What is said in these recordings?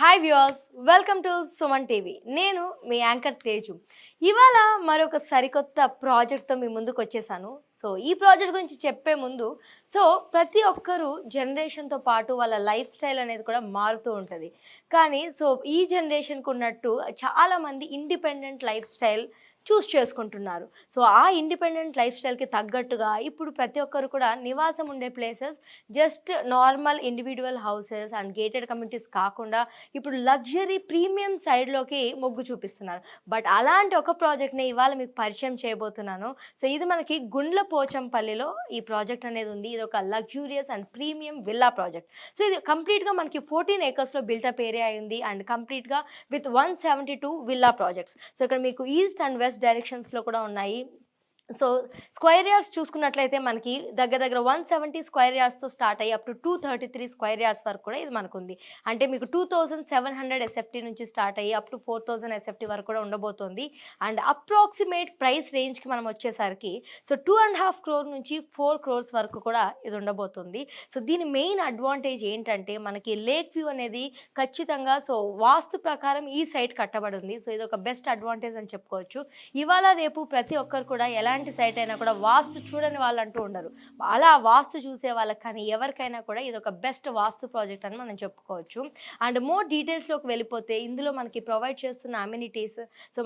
Hi viewers, welcome to Suman TV. నేను మీ anchor Teju. ఇవాళ మరొక సరికొత్త ప్రాజెక్ట్తో మీ ముందుకు వచ్చేసాను. సో ఈ ప్రాజెక్ట్ గురించి చెప్పే ముందు ప్రతి ఒక్కరూ జనరేషన్తో పాటు వాళ్ళ లైఫ్ స్టైల్ అనేది కూడా మారుతూ ఉంటుంది. కానీ ఈ జనరేషన్కి ఉన్నట్టు చాలామంది ఇండిపెండెంట్ లైఫ్ స్టైల్ చేసుకుంటున్నారు. ఆ ఇండిపెండెంట్ లైఫ్ స్టైల్కి తగ్గట్టుగా ఇప్పుడు ప్రతి ఒక్కరు కూడా నివాసం ఉండే places just normal individual houses and gated communities కాకుండా ఇప్పుడు లగ్జరీ ప్రీమియం సైడ్లోకి మొగ్గు చూపిస్తున్నారు. బట్ అలాంటి ఒక ప్రాజెక్ట్ని ఇవాళ మీకు పరిచయం చేయబోతున్నాను. ఇది మనకి గుండ్ల పోచంపల్లిలో ఈ ప్రాజెక్ట్ అనేది ఉంది. ఇది ఒక luxurious and premium villa project. ఇది కంప్లీట్గా మనకి 14 ఏకర్స్లో బిల్టప్ ఏరియా అయింది అండ్ కంప్లీట్గా విత్ 172 విల్లా ప్రాజెక్ట్స్. ఇక్కడ మీకు ఈస్ట్ అండ్ వెస్ట్ డైరెక్షన్స్లో కూడా ఉన్నాయి. స్క్వేర్ యార్డ్స్ చూసుకున్నట్లయితే మనకి దగ్గర 170 స్క్వేర్ యార్డ్స్తో స్టార్ట్ అయ్యి అప్ టు 233 స్క్వేర్ యార్డ్స్ వరకు కూడా ఇది మనకు ఉంది. అంటే మీకు 2700 ఎస్ఎఫ్టీ నుంచి స్టార్ట్ అయ్యి అప్ టు 4000 ఎస్ఎఫ్టీ వరకు కూడా ఉండబోతోంది. అండ్ అప్రాక్సిమేట్ ప్రైస్ రేంజ్కి మనం వచ్చేసరికి 2.5 crore నుంచి 4 crores వరకు కూడా ఇది ఉండబోతుంది. దీని మెయిన్ అడ్వాంటేజ్ ఏంటంటే మనకి లేక్ వ్యూ అనేది ఖచ్చితంగా వాస్తు ప్రకారం ఈ సైట్ కట్టబడి ఉంది. ఇది ఒక బెస్ట్ అడ్వాంటేజ్ అని చెప్పుకోవచ్చు. ఇవాళ రేపు ప్రతి ఒక్కరు కూడా ఎలాంటి సైట్ అయినా కూడా వాస్తు చూడని వాళ్ళు అంటూ ఉండరు. అలా వాస్తు చూసే వాళ్ళకి కానీ ఎవరికైనా కూడా ఇది ఒక బెస్ట్ వాస్తు ప్రాజెక్ట్ అని మనం చెప్పుకోవచ్చు. అండ్ మోర్ డీటెయిల్స్లోకి వెళ్ళిపోతే ఇందులో మనకి ప్రొవైడ్ చేస్తున్న అమ్యూనిటీస్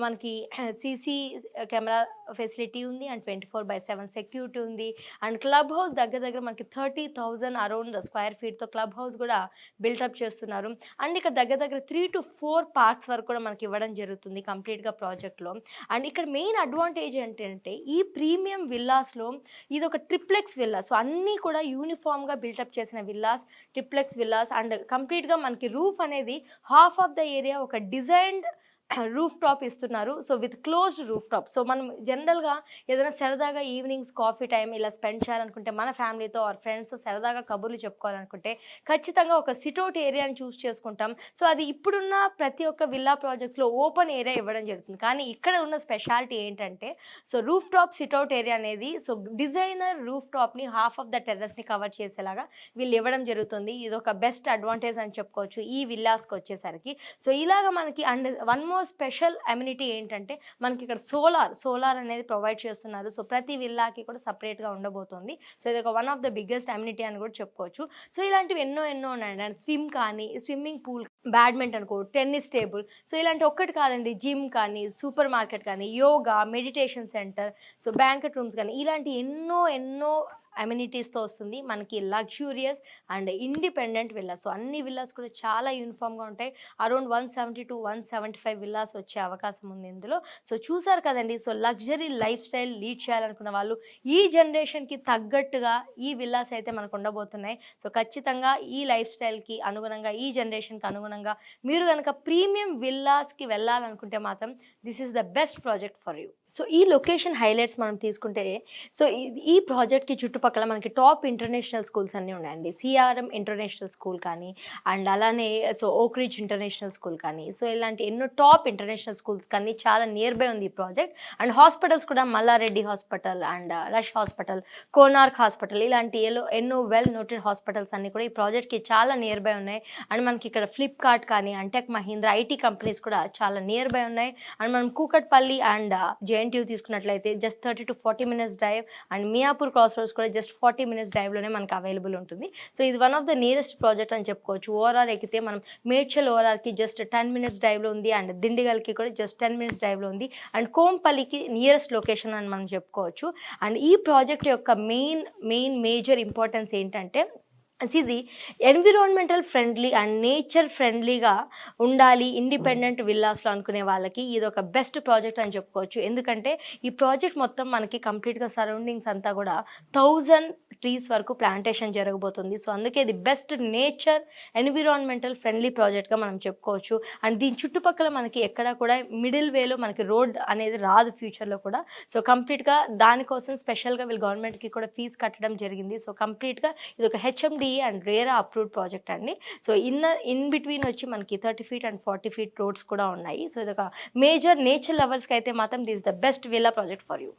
మనకి సీసీ కెమెరా ఫెసిలిటీ ఉంది అండ్ 24/7 సెక్యూరిటీ ఉంది. అండ్ క్లబ్ హౌస్ దగ్గర మనకి 30,000 అరౌండ్ స్క్వేర్ ఫీట్తో క్లబ్ హౌస్ కూడా బిల్టప్ చేస్తున్నారు. అండ్ ఇక్కడ దగ్గర 3 to 4 పార్క్స్ వరకు కూడా మనకి ఇవ్వడం జరుగుతుంది కంప్లీట్గా ప్రాజెక్ట్లో. అండ్ ఇక్కడ మెయిన్ అడ్వాంటేజ్ ఏంటంటే ఈ ప్రీమియం విల్లాస్లో ఇది ఒక ట్రిప్లెక్స్ విల్లా. అన్నీ కూడా యూనిఫామ్గా బిల్టప్ చేసిన విల్లాస్, ట్రిప్లెక్స్ విల్లాస్. అండ్ కంప్లీట్గా మనకి రూఫ్ అనేది హాఫ్ ఆఫ్ ద ఏరియా ఒక డిజైన్డ్ రూఫ్ టాప్ ఇస్తున్నారు. With closed roof top. మనం జనరల్గా ఏదైనా సరదాగా ఈవినింగ్స్ కాఫీ టైం ఇలా స్పెండ్ చేయాలనుకుంటే మన ఫ్యామిలీతో ఆర్ ఫ్రెండ్స్తో సరదాగా కబుర్లు చెప్పుకోవాలనుకుంటే ఖచ్చితంగా ఒక సిట్అవుట్ ఏరియాని చూస్ చేసుకుంటాం. అది ఇప్పుడున్న ప్రతి ఒక్క విల్లా ప్రాజెక్ట్స్లో ఓపెన్ ఏరియా ఇవ్వడం జరుగుతుంది. కానీ ఇక్కడ ఉన్న స్పెషాలిటీ ఏంటంటే రూఫ్ టాప్ సిట్అవుట్ ఏరియా అనేది డిజైనర్ రూఫ్ టాప్ని హాఫ్ ఆఫ్ ద టెర్రస్ని కవర్ చేసేలాగా వీళ్ళు ఇవ్వడం జరుగుతుంది. ఇది ఒక బెస్ట్ అడ్వాంటేజ్ అని చెప్పుకోవచ్చు ఈ విల్లాస్కి వచ్చేసరికి. ఇలాగ మనకి and one more special amenity ఏంటంటే మనకి ఇక్కడ సోలార్ అనేది ప్రొవైడ్ చేస్తున్నారు. ప్రతి విల్లాకి కూడా సపరేట్గా ఉండబోతుంది. ఇది ఒక one of the biggest amenity అని కూడా చెప్పుకోవచ్చు. ఇలాంటివి ఎన్నో ఉన్నాయండి. And swimming pool, badminton court, tennis table. ఇలాంటి ఒక్కటి కాదండి, జిమ్ కానీ, సూపర్ మార్కెట్ కానీ, yoga, meditation centre, banquet rooms కానీ ఇలాంటి ఎన్నో అమ్యూనిటీస్తో వస్తుంది మనకి లగ్జూరియస్ అండ్ ఇండిపెండెంట్ విల్లాస్. అన్ని విల్లాస్ కూడా చాలా యూనిఫామ్గా ఉంటాయి. అరౌండ్ 170 to 175 విల్లాస్ వచ్చే అవకాశం ఉంది ఇందులో. చూసారు కదండి. లగ్జరీ లైఫ్ స్టైల్ లీడ్ చేయాలనుకున్న వాళ్ళు ఈ జనరేషన్కి తగ్గట్టుగా ఈ విల్లాస్ అయితే మనకు ఉండబోతున్నాయి. ఖచ్చితంగా ఈ లైఫ్ స్టైల్కి అనుగుణంగా, ఈ జనరేషన్కి అనుగుణంగా మీరు కనుక ప్రీమియం విల్లాస్కి వెళ్ళాలనుకుంటే మాత్రం this is the best project for you. ఈ లొకేషన్ హైలైట్స్ మనం తీసుకుంటే ఈ ప్రాజెక్ట్కి చుట్టుపక్కల మనకి టాప్ ఇంటర్నేషనల్ స్కూల్స్ అన్నీ ఉన్నాయండి. సిఆర్ఎం ఇంటర్నేషనల్ స్కూల్ కానీ, అండ్ అలానే ఓక్ రిడ్జ్ ఇంటర్నేషనల్ స్కూల్ కానీ, ఇలాంటి ఎన్నో టాప్ ఇంటర్నేషనల్ స్కూల్స్ కానీ చాలా నియర్ బై ఉంది ఈ ప్రాజెక్ట్. అండ్ హాస్పిటల్స్ కూడా Malla Reddy hospital and rush hospital, Konark hospital ఇలాంటి ఎన్నో వెల్ నోటెడ్ హాస్పిటల్స్ అన్నీ కూడా ఈ ప్రాజెక్ట్కి చాలా నియర్ బై ఉన్నాయి. అండ్ మనకి ఇక్కడ ఫ్లిప్కార్ట్ కానీ, అంటెక్ మహీంద్రా ఐటీ కంపెనీస్ కూడా చాలా నియర్ బై ఉన్నాయి. అండ్ మనం కూకట్పల్లి అండ్ జేఎన్టీయూ తీసుకున్నట్లయితే just 30 to 40 minutes drive. And Miyapur cross roads కూడా జస్ట్ 40 minutes డ్రైవ్లోనే మనకు అవైలబుల్ ఉంటుంది. ఇది one of the nearest project అని చెప్పుకోవచ్చు. ఓఆర్ఆర్ ఎక్కితే మనం మేడ్చల్ ఓఆర్ఆర్కి జస్ట్ 10 minutes డ్రైవ్లో ఉంది. అండ్ దిండిగల్కి కూడా జస్ట్ 10 minutes డ్రైవ్లో ఉంది. అండ్ కోంపల్లికి నియరెస్ట్ లొకేషన్ అని మనం చెప్పుకోవచ్చు. అండ్ ఈ ప్రాజెక్ట్ యొక్క మేజర్ ఇంపార్టెన్స్ ఏంటంటే ఇది ఎన్విరాన్మెంటల్ ఫ్రెండ్లీ అండ్ నేచర్ ఫ్రెండ్లీగా ఉండాలి ఇండిపెండెంట్ విల్లాస్లో అనుకునే వాళ్ళకి ఇది ఒక బెస్ట్ ప్రాజెక్ట్ అని చెప్పుకోవచ్చు. ఎందుకంటే ఈ ప్రాజెక్ట్ మొత్తం మనకి కంప్లీట్గా సరౌండింగ్స్ అంతా కూడా 1000 ట్రీస్ వరకు ప్లాంటేషన్ జరగబోతుంది. అందుకే ఇది బెస్ట్ నేచర్ ఎన్విరాన్మెంటల్ ఫ్రెండ్లీ ప్రాజెక్ట్గా మనం చెప్పుకోవచ్చు. అండ్ దీని చుట్టుపక్కల మనకి ఎక్కడ కూడా మిడిల్ వేలో మనకి రోడ్ అనేది రాదు ఫ్యూచర్లో కూడా. కంప్లీట్గా దానికోసం స్పెషల్గా వీళ్ళు గవర్నమెంట్కి కూడా ఫీజు కట్టడం జరిగింది. కంప్లీట్గా ఇది ఒక HMD and RERA approved project అండి. ఇన్ బిట్వీన్ వచ్చి మనకి 30 feet అండ్ 40 feet రోడ్స్ కూడా ఉన్నాయి. ఇది ఒక మేజర్ నేచర్ లవర్స్కి అయితే మాత్రం this the best villa project for you.